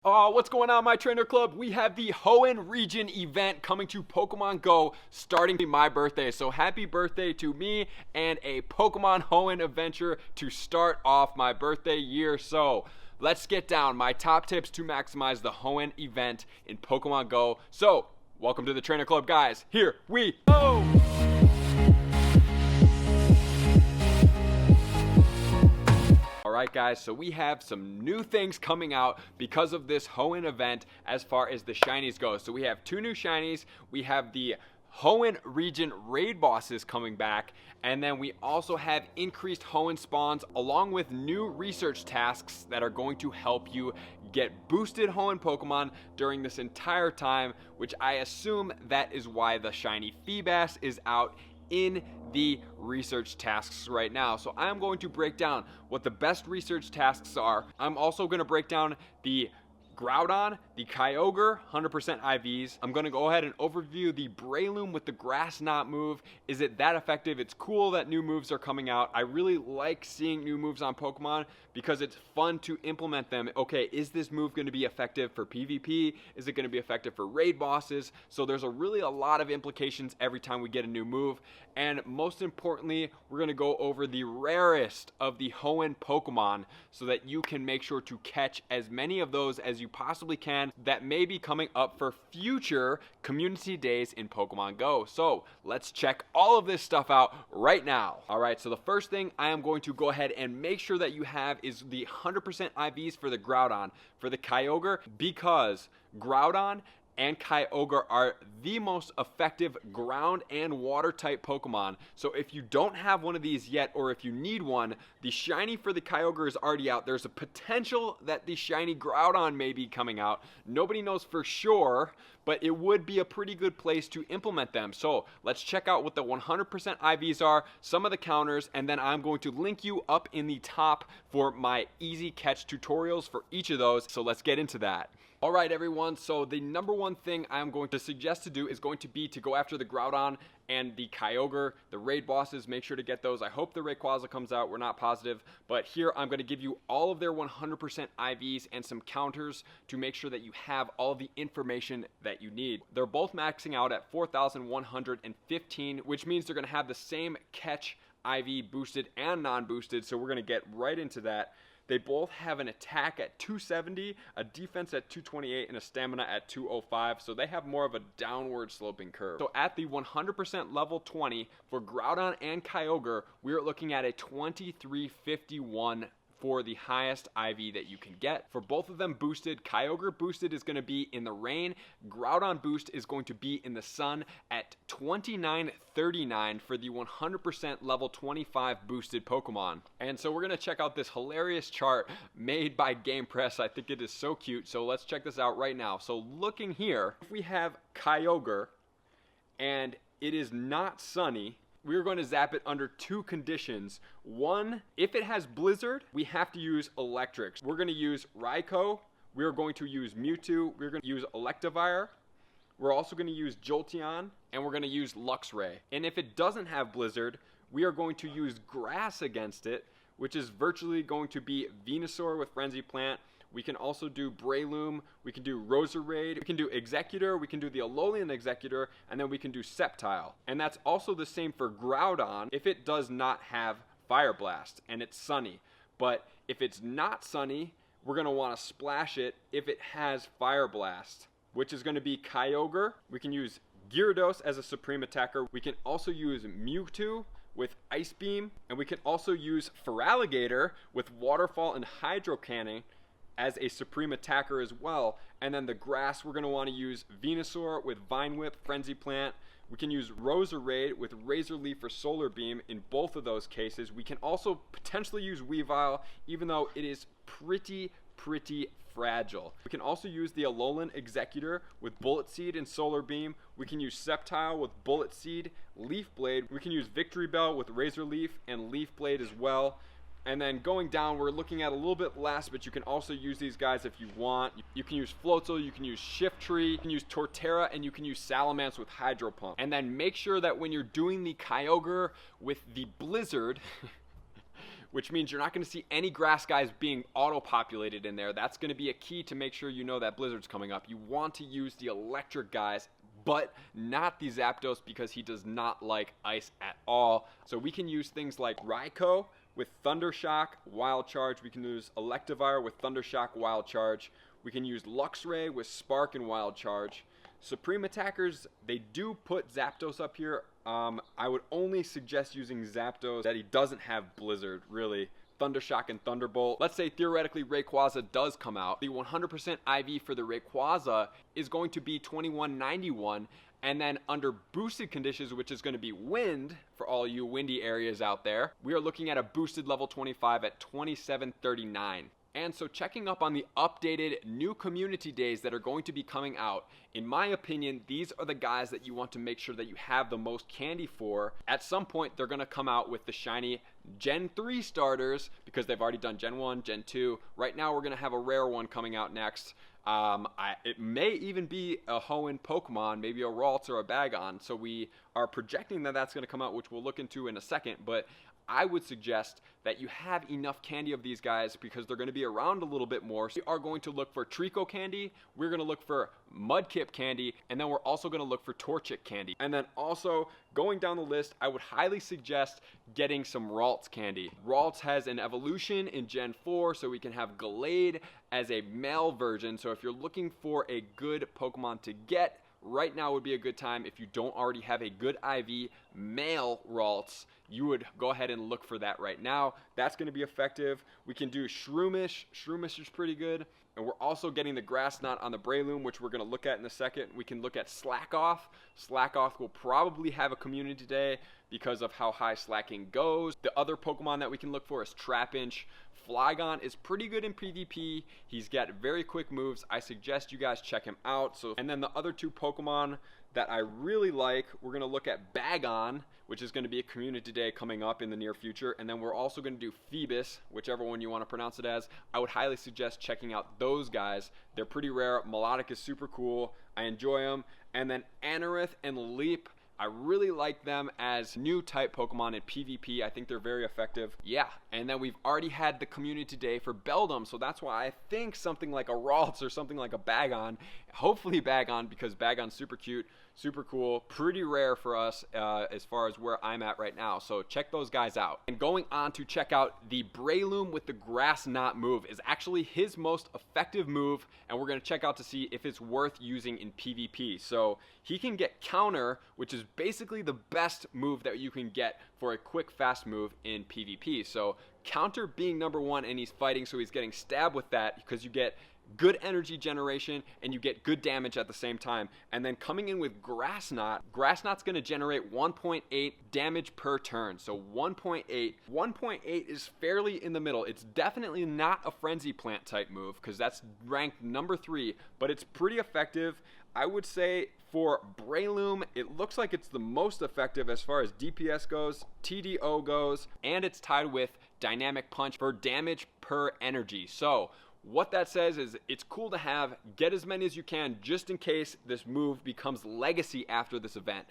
Oh, what's going on, my trainer club? We have the Hoenn region event coming to Pokemon Go starting my birthday. So happy birthday to me and a Pokemon Hoenn adventure to start off my birthday year. So let's get down my top tips to maximize the Hoenn event in Pokemon Go. So welcome to the trainer club, guys. Here we go. Alright guys, so we have some new things coming out because of this Hoenn event as far as the Shinies go. So we have two new Shinies, we have the Hoenn region raid bosses coming back, and then we also have increased Hoenn spawns along with new research tasks that are going to help you get boosted Hoenn Pokemon during this entire time, which I assume that is why the shiny Feebas is out in the research tasks right now. So I'm going to break down what the best research tasks are. I'm also going to break down the Groudon, the Kyogre, 100% IVs. I'm going to go ahead and overview the Breloom with the Grass Knot move. Is it that effective? It's cool that new moves are coming out. I really like seeing new moves on Pokemon because it's fun to implement them. Okay, is this move going to be effective for PvP? Is it going to be effective for raid bosses? So there's really a lot of implications every time we get a new move. And most importantly, we're going to go over the rarest of the Hoenn Pokemon so that you can make sure to catch as many of those as you possibly can that may be coming up for future community days in Pokemon Go. So let's check all of this stuff out right now. Alright, so the first thing I am going to go ahead and make sure that you have is the 100% IVs for the Groudon. For the Kyogre, because Groudon and Kyogre are the most effective ground and water type Pokemon. So if you don't have one of these yet, or if you need one, the shiny for the Kyogre is already out. There's a potential that the shiny Groudon may be coming out. Nobody knows for sure, but it would be a pretty good place to implement them. So let's check out what the 100% IVs are, some of the counters, and then I'm going to link you up in the top for my easy catch tutorials for each of those. So let's get into that. Alright everyone, so the number one thing I'm going to suggest to do is going to be to go after the Groudon and the Kyogre, the raid bosses. Make sure to get those. I hope the Rayquaza comes out, we're not positive, but here I'm going to give you all of their 100% IVs and some counters to make sure that you have all of the information that you need. They're both maxing out at 4,115, which means they're going to have the same catch IV boosted and non-boosted, so we're going to get right into that. They both have an attack at 270, a defense at 228, and a stamina at 205, so they have more of a downward sloping curve. So at the 100% level 20 for Groudon and Kyogre, we're looking at a 2351 for the highest IV that you can get. For both of them boosted, Kyogre boosted is going to be in the rain, Groudon boost is going to be in the sun at 2939 for the 100% level 25 boosted Pokemon. And so we're going to check out this hilarious chart made by Game Press. I think it is so cute, so let's check this out right now. So looking here, if we have Kyogre and it is not sunny, we're going to zap it under two conditions. One, if it has Blizzard, we have to use Electrics. We're going to use Raikou. We're going to use Mewtwo. We're going to use Electivire. We're also going to use Jolteon. And we're going to use Luxray. And if it doesn't have Blizzard, we are going to use Grass against it, which is virtually going to be Venusaur with Frenzy Plant. We can also do Breloom, we can do Roserade, we can do Executor, we can do the Alolan Executor, and then we can do Sceptile. And that's also the same for Groudon if it does not have Fire Blast and it's sunny. But if it's not sunny, we're going to want to splash it if it has Fire Blast, which is going to be Kyogre. We can use Gyarados as a Supreme Attacker. We can also use Mewtwo with Ice Beam, and we can also use Feraligatr with Waterfall and Hydro Cannon as a Supreme Attacker as well. And then the grass, we're going to want to use Venusaur with Vine Whip, Frenzy Plant. We can use Roserade with Razor Leaf or Solar Beam in both of those cases. We can also potentially use Weavile, even though it is pretty fragile. We can also use the Alolan Executor with Bullet Seed and Solar Beam. We can use Sceptile with Bullet Seed, Leaf Blade. We can use Victory Bell with Razor Leaf and Leaf Blade as well. And then going down, we're looking at a little bit less, but you can also use these guys if you want. You can use Floatzel, you can use Shiftry, you can use Torterra, and you can use Salamence with Hydro Pump. And then make sure that when you're doing the Kyogre with the Blizzard, which means you're not going to see any grass guys being auto-populated in there. That's going to be a key to make sure you know that blizzard's coming up. You want to use the electric guys, but not the Zapdos, because he does not like ice at all. So we can use things like Raikou with Thunder Shock, Wild Charge. We can use Electivire with Thunder Shock, Wild Charge. We can use Luxray with Spark and Wild Charge. Supreme attackers, they do put Zapdos up here. I would only suggest using Zapdos that he doesn't have Blizzard, really. Thunder Shock and Thunderbolt. Let's say theoretically Rayquaza does come out. The 100% IV for the Rayquaza is going to be 2191, and then under boosted conditions, which is going to be wind for all you windy areas out there, we are looking at a boosted level 25 at 2739. And so checking up on the updated new community days that are going to be coming out, in my opinion, these are the guys that you want to make sure that you have the most candy for. At some point, they're going to come out with the shiny Gen 3 starters, because they've already done Gen 1, Gen 2. Right now, we're going to have a rare one coming out next. It may even be a Hoenn Pokemon, maybe a Ralts or a Bagon. So we are projecting that that's going to come out, which we'll look into in a second. But I would suggest that you have enough candy of these guys, because they're going to be around a little bit more. So we are going to look for Trico candy, we're going to look for Mudkip candy, and then we're also going to look for Torchic candy. And then also, going down the list, I would highly suggest getting some Ralts candy. Ralts has an evolution in Gen 4, so we can have Gallade as a male version. So if you're looking for a good Pokemon to get, right now would be a good time. If you don't already have a good IV male Ralts, you would go ahead and look for that right now. That's going to be effective. We can do Shroomish. Shroomish is pretty good. And we're also getting the Grass Knot on the Breloom, which we're going to look at in a second. We can look at Slackoff. Slackoff will probably have a community day because of how high slacking goes. The other Pokemon that we can look for is Trapinch. Flygon is pretty good in PvP. He's got very quick moves. I suggest you guys check him out. And then the other two Pokemon that I really like, we're going to look at Bagon, which is going to be a community day coming up in the near future. And then we're also going to do Phoebus, whichever one you want to pronounce it as. I would highly suggest checking out those guys. They're pretty rare. Melodic is super cool. I enjoy them. And then Anorith and Leap, I really like them as new type Pokemon in PvP. I think they're very effective. Yeah, and then we've already had the community day for Beldum, so that's why I think something like a Ralts or something like a Bagon, hopefully Bagon, because Bagon's super cute, super cool, pretty rare for us as far as where I'm at right now. So check those guys out. And going on to check out the Breloom with the Grass Knot move is actually his most effective move, and we're going to check out to see if it's worth using in PvP. So he can get Counter, which is basically the best move that you can get for a quick, fast move in PvP. So Counter being number one, and he's fighting, so he's getting stabbed with that because you get good energy generation and you get good damage at the same time. And then coming in with Grass Knot, Grass Knot's going to generate 1.8 damage per turn. So 1.8 is fairly in the middle. It's definitely not a Frenzy Plant type move, because that's ranked number 3, but it's pretty effective. I would say for Breloom, it looks like it's the most effective as far as DPS goes, TDO goes, and it's tied with Dynamic Punch for damage per energy. So what that says is it's cool to have, get as many as you can just in case this move becomes legacy after this event.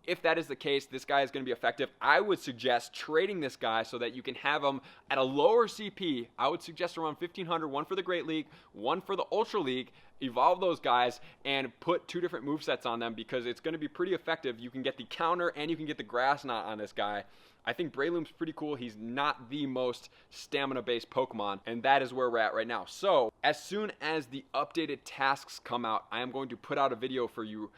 If that is the case, this guy is going to be effective. I would suggest trading this guy so that you can have him at a lower CP. I would suggest around 1500, one for the Great League, one for the Ultra League. Evolve those guys and put 2 different movesets on them, because it's going to be pretty effective. You can get the Counter and you can get the Grass Knot on this guy. I think Breloom's pretty cool. He's not the most stamina-based Pokemon, and that is where we're at right now. So as soon as the updated tasks come out, I am going to put out a video for you.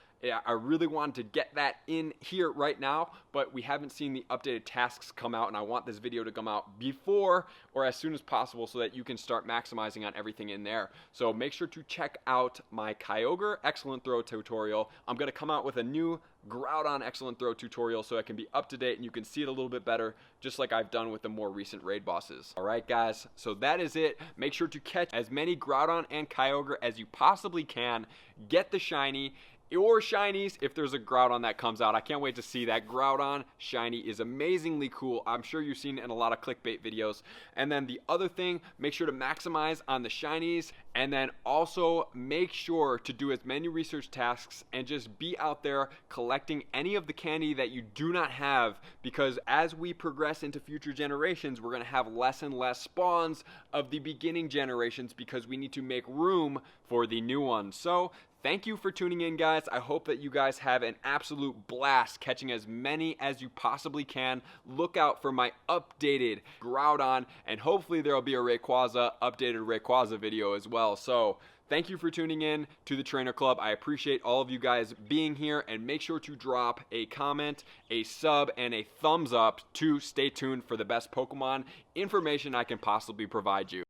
I really wanted to get that in here right now, but we haven't seen the updated tasks come out, and I want this video to come out before or as soon as possible so that you can start maximizing on everything in there. So make sure to check out my Kyogre Excellent Throw tutorial. I'm going to come out with a new Groudon Excellent Throw tutorial so it can be up to date and you can see it a little bit better, just like I've done with the more recent raid bosses. Alright guys, so that is it. Make sure to catch as many Groudon and Kyogre as you possibly can. Get the shiny or shinies if there's a Groudon that comes out. I can't wait to see that. Groudon shiny is amazingly cool. I'm sure you've seen it in a lot of clickbait videos. And then the other thing, make sure to maximize on the shinies And then also make sure to do as many research tasks and just be out there collecting any of the candy that you do not have, because as we progress into future generations, we're going to have less and less spawns of the beginning generations because we need to make room for the new ones. So thank you for tuning in, guys. I hope that you guys have an absolute blast catching as many as you possibly can. Look out for my updated Groudon, and hopefully there will be a Rayquaza, updated Rayquaza video as well. So thank you for tuning in to the Trainer Club. I appreciate all of you guys being here, and make sure to drop a comment, a sub, and a thumbs up to stay tuned for the best Pokemon information I can possibly provide you.